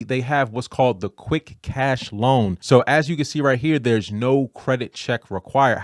they have what's called the quick cash loan. So as you can see right here, there's no credit check required.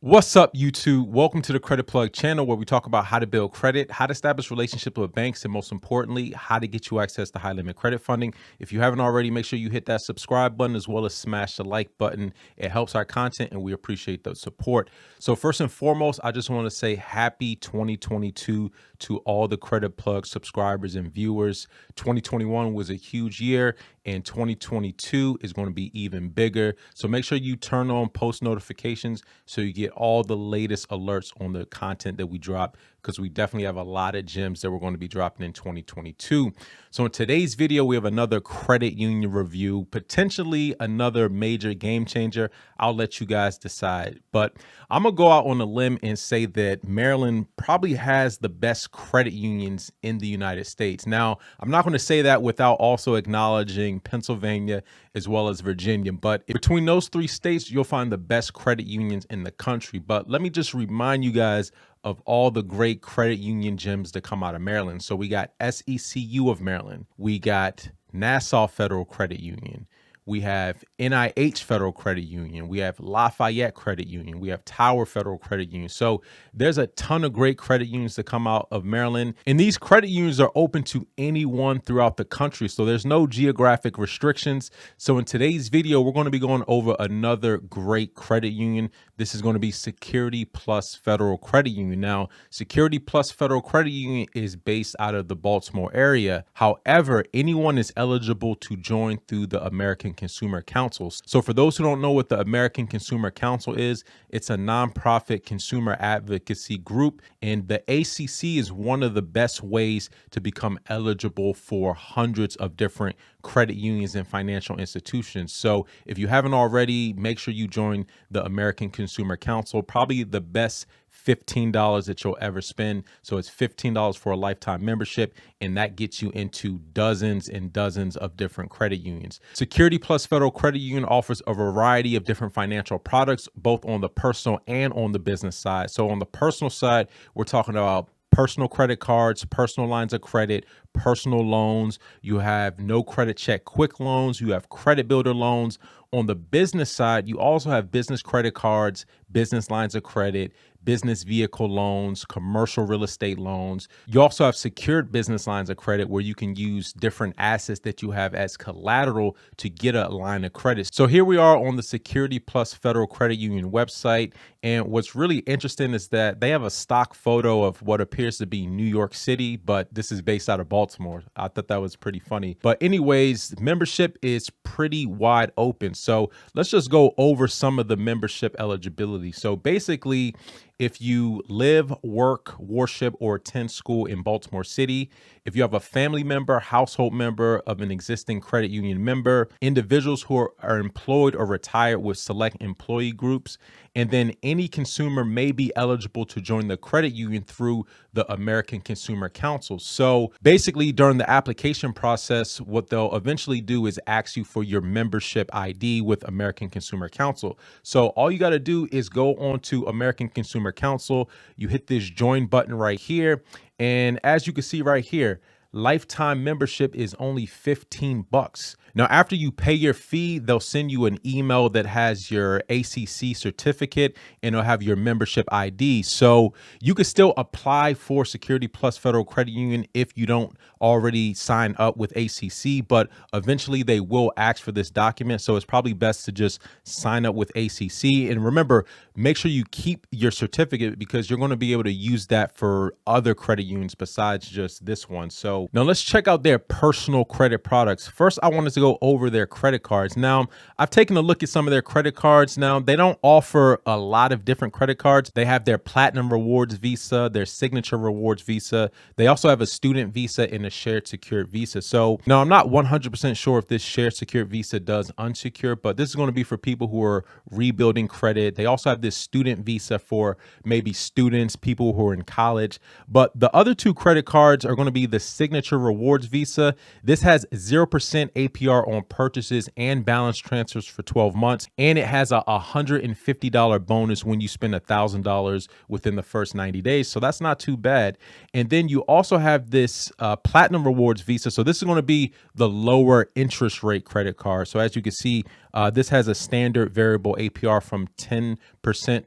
What's up, YouTube? Welcome to the Credit Plug channel, where we talk about how to build credit, how to establish relationships with banks, and most importantly, how to get you access to high limit credit funding. If you haven't already, make sure you hit that subscribe button as well as smash the like button. It helps our content and we appreciate the support. So first and foremost, I just want to say happy 2022 to all the Credit Plug subscribers and viewers. 2021 was a huge year and 2022 is going to be even bigger. So make sure you turn on post notifications so you get all the latest alerts on the content that we drop, because we definitely have a lot of gems that we're going to be dropping in 2022. So in today's video, we have another credit union review, potentially another major game changer. I'll let you guys decide, but I'm gonna go out on a limb and say that Maryland probably has the best credit unions in the United States. Now, I'm not going to say that without also acknowledging Pennsylvania as well as Virginia, but between those three states, you'll find the best credit unions in the country. But let me just remind you guys of all the great credit union gems that come out of Maryland. So we got SECU of Maryland. We got Nassau Federal Credit Union. We have NIH Federal Credit Union. We have Lafayette Credit Union. We have Tower Federal Credit Union. So there's a ton of great credit unions that come out of Maryland. And these credit unions are open to anyone throughout the country. So there's no geographic restrictions. So in today's video, we're going to be going over another great credit union. This is going to be Security Plus Federal Credit Union. Now, Security Plus Federal Credit Union is based out of the Baltimore area. However, anyone is eligible to join through the American Consumer Council. So for those who don't know what the American Consumer Council is, it's a nonprofit consumer advocacy group, and the ACC is one of the best ways to become eligible for hundreds of different credit unions and financial institutions. So if you haven't already, make sure you join the American Consumer Council. Probably the best $15 that you'll ever spend. So it's $15 for a lifetime membership, and that gets you into dozens and dozens of different credit unions. Security Plus Federal Credit Union offers a variety of different financial products, both on the personal and on the business side. So on the personal side, we're talking about personal credit cards, personal lines of credit, personal loans. You have no credit check quick loans. You have credit builder loans. On the business side, you also have business credit cards, business lines of credit, business vehicle loans, commercial real estate loans. You also have secured business lines of credit where you can use different assets that you have as collateral to get a line of credit. So here we are on the Security Plus Federal Credit Union website. And what's really interesting is that they have a stock photo of what appears to be New York City, but this is based out of Baltimore. I thought that was pretty funny. But anyways, membership is pretty wide open. So let's just go over some of the membership eligibility. So basically, if you live, work, worship, or attend school in Baltimore City, if you have a family member, household member of an existing credit union member, individuals who are employed or retired with select employee groups, and then any consumer may be eligible to join the credit union through the American Consumer Council. So basically, during the application process, what they'll eventually do is ask you for your membership ID with American Consumer Council. So all you got to do is go on to American Consumer Council. You hit this join button right here. And as you can see right here, lifetime membership is only $15. Now, after you pay your fee, they'll send you an email that has your ACC certificate and it'll have your membership ID. So you can still apply for Security Plus Federal Credit Union if you don't already sign up with ACC, but eventually they will ask for this document. So it's probably best to just sign up with ACC. And remember, make sure you keep your certificate because you're going to be able to use that for other credit unions besides just this one. So now let's check out their personal credit products. First, I wanted to go over their credit cards. Now, I've taken a look at some of their credit cards. Now, they don't offer a lot of different credit cards. They have their Platinum Rewards Visa, their Signature Rewards Visa. They also have a Student Visa and a Shared Secured Visa. So now I'm not 100% sure if this Shared Secured Visa does unsecured, but this is going to be for people who are rebuilding credit. They also have this Student Visa for maybe students, people who are in college. But the other two credit cards are going to be the Signature Signature Rewards Visa. This has 0% APR on purchases and balance transfers for 12 months. And it has a $150 bonus when you spend $1,000 within the first 90 days. So that's not too bad. And then you also have this Platinum Rewards Visa. So this is going to be the lower interest rate credit card. So as you can see, this has a standard variable APR from 10%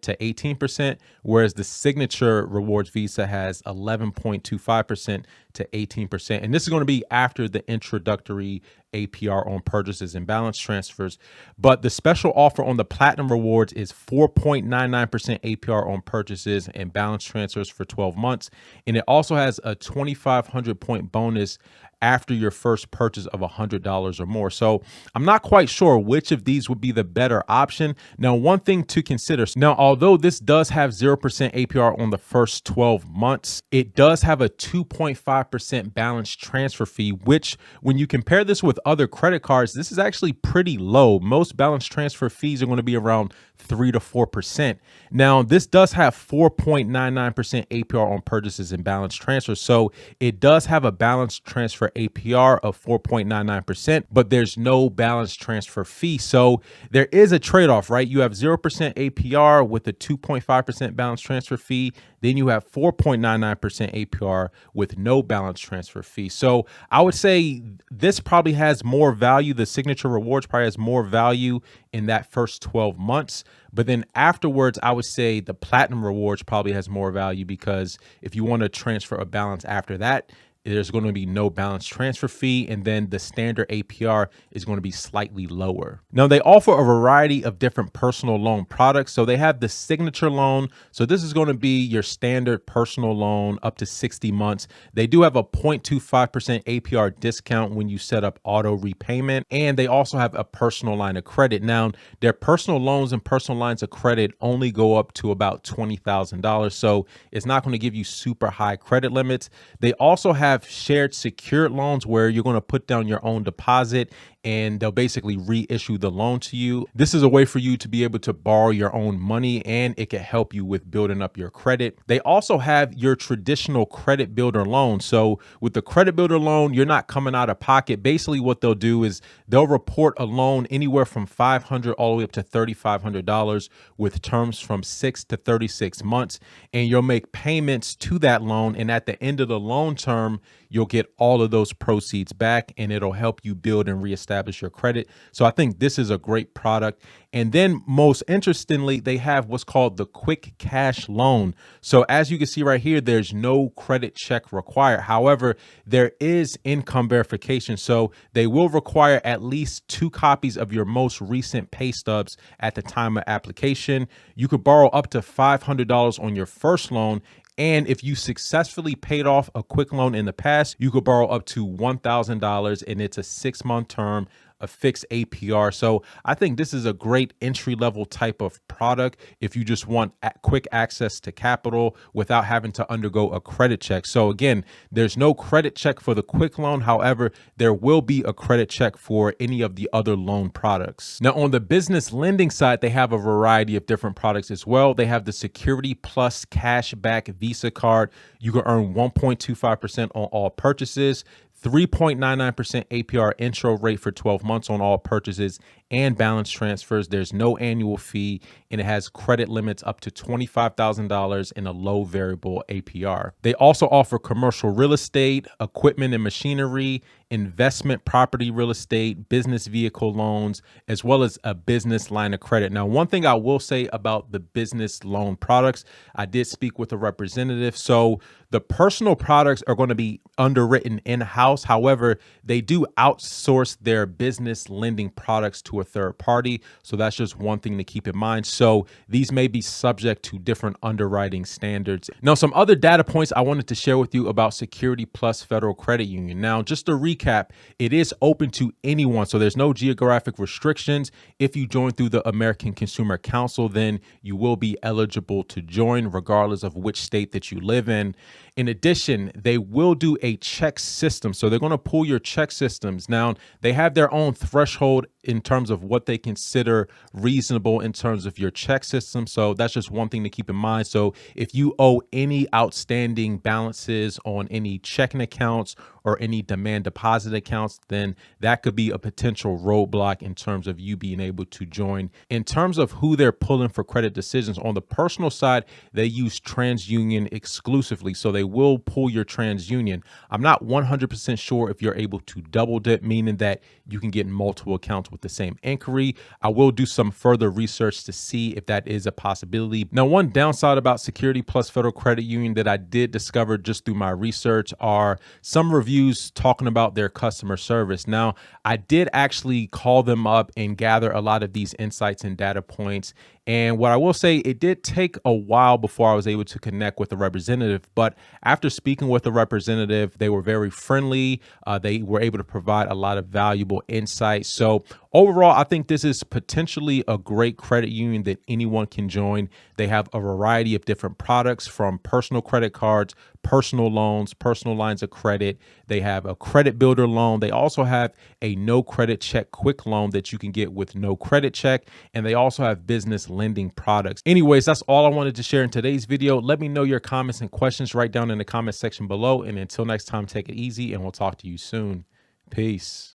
to 18%, whereas the Signature Rewards Visa has 11.25% to 18%. And this is going to be after the introductory APR on purchases and balance transfers. But the special offer on the Platinum Rewards is 4.99% APR on purchases and balance transfers for 12 months. And it also has a 2,500 point bonus after your first purchase of $100 or more. So I'm not quite sure which of these would be the better option. Now, one thing to consider. Now, although this does have 0% APR on the first 12 months, it does have a 2.5% balance transfer fee, which when you compare this with other credit cards, this is actually pretty low. Most balance transfer fees are going to be around 3 to 4%. Now, this does have 4.99% APR on purchases and balance transfers. So it does have a balance transfer APR of 4.99%, but there's no balance transfer fee. So there is a trade-off, right? You have 0% APR with a 2.5% balance transfer fee. Then you have 4.99% APR with no balance transfer fee. So I would say this probably has more value. The Signature Rewards probably has more value in that first 12 months. But then afterwards, I would say the Platinum Rewards probably has more value, because if you want to transfer a balance after that, there's going to be no balance transfer fee, and then the standard APR is going to be slightly lower. Now, they offer a variety of different personal loan products. So they have the Signature Loan. So this is going to be your standard personal loan up to 60 months. They do have a 0.25% APR discount when you set up auto repayment, and they also have a personal line of credit. Now, their personal loans and personal lines of credit only go up to about $20,000. So it's not going to give you super high credit limits. They also have shared secured loans where you're going to put down your own deposit and they'll basically reissue the loan to you. This is a way for you to be able to borrow your own money, and it can help you with building up your credit. They also have your traditional credit builder loan. So with the credit builder loan, you're not coming out of pocket. Basically what they'll do is they'll report a loan anywhere from $500 all the way up to $3,500 with terms from 6 to 36 months. And you'll make payments to that loan. And at the end of the loan term, you'll get all of those proceeds back, and it'll help you build and reestablish your credit. So I think this is a great product. And then most interestingly, they have what's called the Quick Cash Loan. So as you can see right here, there's no credit check required. However, there is income verification. So they will require at least 2 copies of your most recent pay stubs at the time of application. You could borrow up to $500 on your first loan. And if you successfully paid off a quick loan in the past, you could borrow up to $1,000, and it's a 6-month term, a fixed APR. So I think this is a great entry-level type of product if you just want quick access to capital without having to undergo a credit check. So again, there's no credit check for the quick loan. However, there will be a credit check for any of the other loan products. Now, on the business lending side, they have a variety of different products as well. They have the Security Plus Cashback Visa card. You can earn 1.25% on all purchases, 3.99% APR intro rate for 12 months on all purchases and balance transfers. There's no annual fee, and it has credit limits up to $25,000 and a low variable APR. They also offer commercial real estate, equipment and machinery, investment property real estate, business vehicle loans, as well as a business line of credit. Now, one thing I will say about the business loan products, I did speak with a representative. So the personal products are going to be underwritten in-house. However, they do outsource their business lending products to a third party. So that's just one thing to keep in mind. So these may be subject to different underwriting standards. Now, some other data points I wanted to share with you about Security Plus Federal Credit Union. Now, just to recap, it is open to anyone. So there's no geographic restrictions. If you join through the American Consumer Council, then you will be eligible to join regardless of which state that you live in. In addition, they will do a check system. So they're going to pull your check systems. Now, they have their own threshold in terms of what they consider reasonable in terms of your check system. So that's just one thing to keep in mind. So if you owe any outstanding balances on any checking accounts or any demand deposit accounts, then that could be a potential roadblock in terms of you being able to join. In terms of who they're pulling for credit decisions, on the personal side, they use TransUnion exclusively. So they will pull your TransUnion. I'm not 100% sure if you're able to double dip, meaning that you can get multiple accounts with the same inquiry. I will do some further research to see if that is a possibility. Now, one downside about Security Plus Federal Credit Union that I did discover just through my research are some reviews talking about their customer service. Now, I did actually call them up and gather a lot of these insights and data points. And what I will say, it did take a while before I was able to connect with a representative. But after speaking with a representative, they were very friendly. They were able to provide a lot of valuable insights. So overall, I think this is potentially a great credit union that anyone can join. They have a variety of different products, from personal credit cards, personal loans, personal lines of credit. They have a credit builder loan. They also have a no credit check quick loan that you can get with no credit check. And they also have business lending products. Anyways, that's all I wanted to share in today's video. Let me know your comments and questions right down in the comment section below. And until next time, take it easy and we'll talk to you soon. Peace.